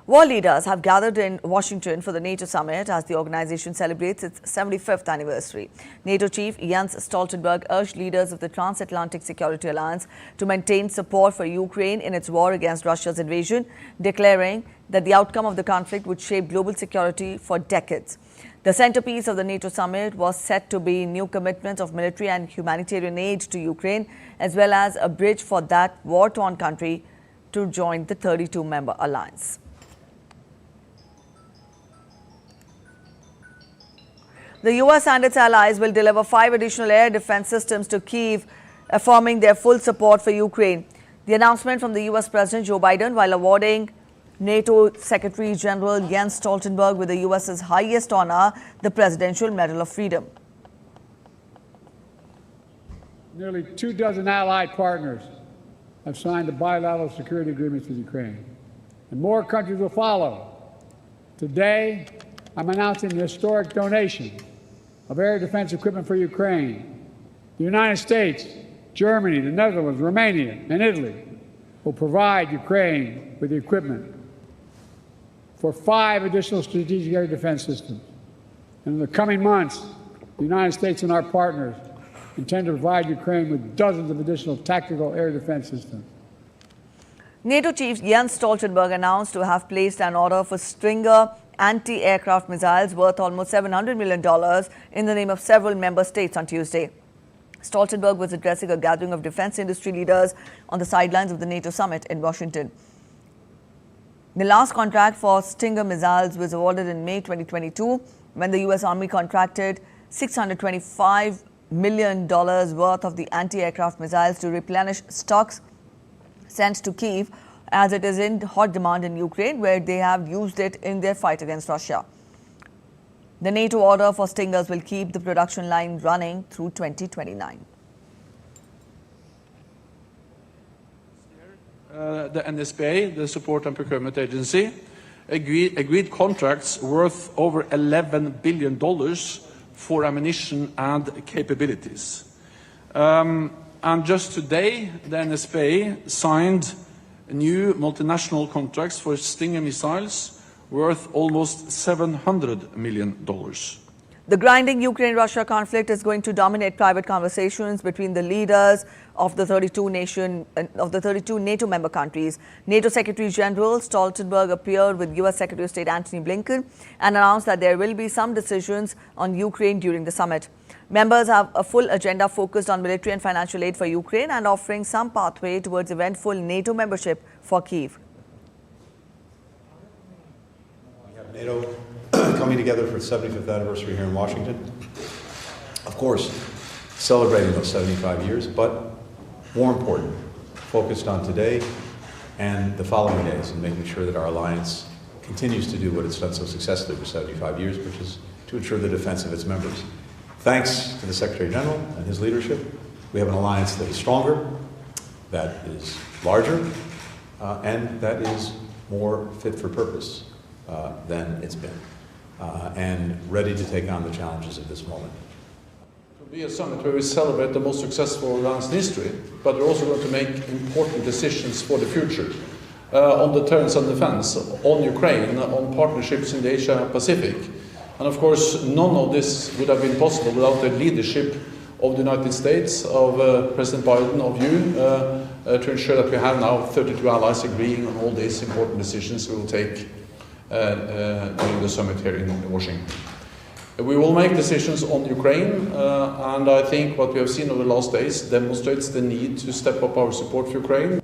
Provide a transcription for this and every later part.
World leaders have gathered in Washington for the NATO summit as the organization celebrates its 75th anniversary. NATO chief Jens Stoltenberg urged leaders of the Transatlantic Security Alliance to maintain support for Ukraine in its war against Russia's invasion, declaring that the outcome of the conflict would shape global security for decades. The centerpiece of the NATO summit was set to be new commitments of military and humanitarian aid to Ukraine, as well as a bridge for that war-torn country to join the 32-member alliance. The U.S. and its allies will deliver 5 additional air defense systems to Kyiv, affirming their full support for Ukraine. The announcement from the U.S. President Joe Biden while awarding NATO Secretary General Jens Stoltenberg with the U.S.'s highest honor, the Presidential Medal of Freedom. Nearly 24 allied partners have signed the bilateral security agreements with Ukraine, and more countries will follow. Today, I'm announcing the historic donation of air defense equipment for Ukraine. The United States, Germany, the Netherlands, Romania, and Italy will provide Ukraine with the equipment for 5 additional strategic air defense systems. And in the coming months, the United States and our partners intend to provide Ukraine with dozens of additional tactical air defense systems. NATO chief Jens Stoltenberg announced to have placed an order for Stinger anti-aircraft missiles worth almost $700 million in the name of several member states on Tuesday. Stoltenberg was addressing a gathering of defense industry leaders on the sidelines of the NATO summit in Washington. The last contract for Stinger missiles was awarded in May 2022 when the U.S. Army contracted $625 million worth of the anti-aircraft missiles to replenish stocks sent to Kyiv, as it is in hot demand in Ukraine, where they have used it in their fight against Russia. The NATO order for Stingers will keep the production line running through 2029. The NSPA, the Support and Procurement Agency, agreed contracts worth over $11 billion for ammunition and capabilities. And just today, the NSPA signed new multinational contracts for Stinger missiles worth almost $700 million. The grinding Ukraine-Russia conflict is going to dominate private conversations between the leaders of the 32 NATO member countries. NATO Secretary General Stoltenberg appeared with U.S. Secretary of State Antony Blinken and announced that there will be some decisions on Ukraine during the summit. Members have a full agenda focused on military and financial aid for Ukraine and offering some pathway towards eventful NATO membership for Kyiv. We have NATO coming together for its 75th anniversary here in Washington. Of course, celebrating those 75 years, but more important, focused on today and the following days and making sure that our alliance continues to do what it's done so successfully for 75 years, which is to ensure the defense of its members. Thanks to the Secretary General and his leadership, we have an alliance that is stronger, that is larger, and that is more fit for purpose than it's been, and ready to take on the challenges of this moment. It will be a summit where we celebrate the most successful alliance in history, but we're also going to make important decisions for the future on deterrence and defense, on Ukraine, on partnerships in the Asia-Pacific. And of course, none of this would have been possible without the leadership of the United States, of President Biden, of you, to ensure that we have now 32 allies agreeing on all these important decisions we will take during the summit here in Washington. We will make decisions on Ukraine, and I think what we have seen over the last days demonstrates the need to step up our support for Ukraine.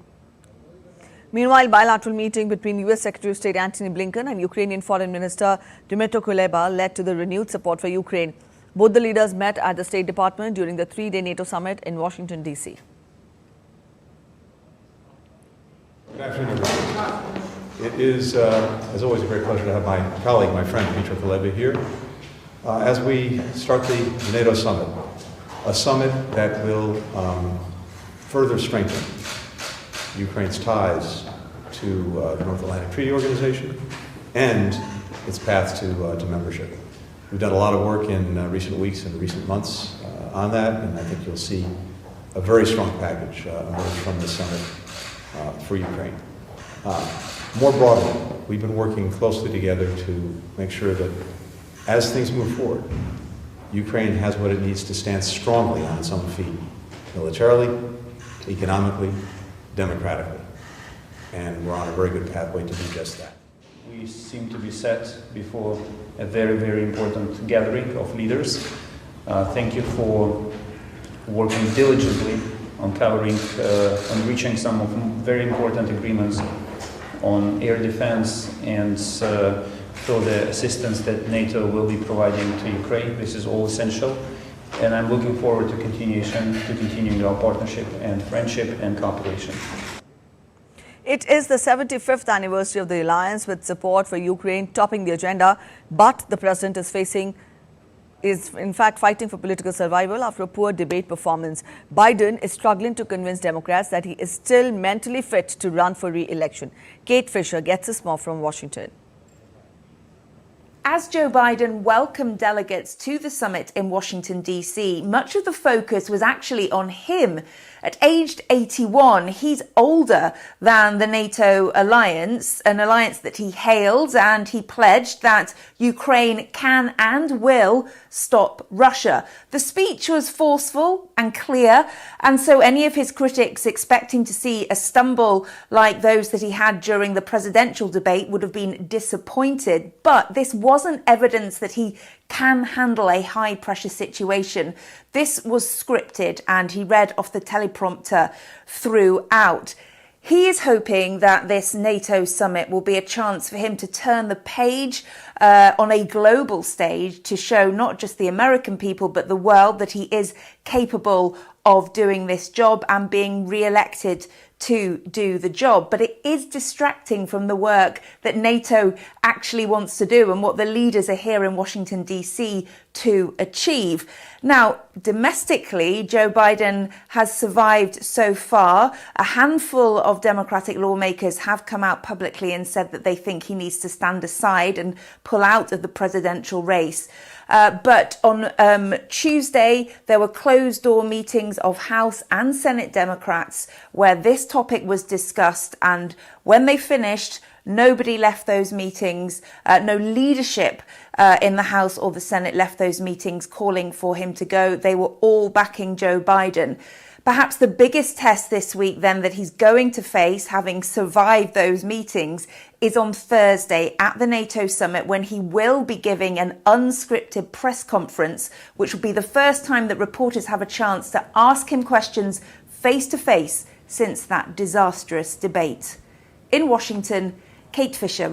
Meanwhile, bilateral meeting between U.S. Secretary of State Antony Blinken and Ukrainian Foreign Minister Dmytro Kuleba led to the renewed support for Ukraine. Both the leaders met at the State Department during the 3-day NATO summit in Washington, D.C. Good afternoon, everyone. It is, as always, a great pleasure to have my colleague, my friend Dmytro Kuleba here as we start the NATO summit, a summit that will further strengthen Ukraine's ties to the North Atlantic Treaty Organization and its path to membership. We've done a lot of work in recent weeks and recent months on that, and I think you'll see a very strong package emerge from this summit for Ukraine. More broadly, we've been working closely together to make sure that as things move forward, Ukraine has what it needs to stand strongly on its own feet, militarily, economically, democratically. And we're on a very good pathway to do just that. We seem to be set before a very, very important gathering of leaders. Thank you for working diligently on on reaching some of very important agreements on air defense and for the assistance that NATO will be providing to Ukraine. This is all essential. And I'm looking forward to continuing our partnership and friendship and cooperation. It is the 75th anniversary of the alliance, with support for Ukraine topping the agenda, but the president is in fact fighting for political survival after a poor debate performance. Biden is struggling to convince Democrats that he is still mentally fit to run for re-election. Kate Fisher gets us more from Washington. As Joe Biden welcomed delegates to the summit in Washington, D.C., much of the focus was actually on him. At aged 81, he's older than the NATO alliance, an alliance that he hailed, and he pledged that Ukraine can and will stop Russia. The speech was forceful and clear, and so any of his critics expecting to see a stumble like those that he had during the presidential debate would have been disappointed. But this wasn't evidence that he can handle a high-pressure situation. This was scripted, and he read off the teleprompter throughout. He is hoping that this NATO summit will be a chance for him to turn the page on a global stage to show not just the American people but the world that he is capable of doing this job and being re-elected to do the job. But it is distracting from the work that NATO actually wants to do and what the leaders are here in Washington, D.C. to achieve. Now, domestically, Joe Biden has survived so far. A handful of Democratic lawmakers have come out publicly and said that they think he needs to stand aside and pull out of the presidential race. But on Tuesday, there were closed-door meetings of House and Senate Democrats where this topic was discussed, and when they finished, nobody left those meetings, no leadership in the House or the Senate left those meetings calling for him to go. They were all backing Joe Biden. Perhaps the biggest test this week then that he's going to face, having survived those meetings, is on Thursday at the NATO summit, when he will be giving an unscripted press conference, which will be the first time that reporters have a chance to ask him questions face to face since that disastrous debate. In Washington, Kate Fisher.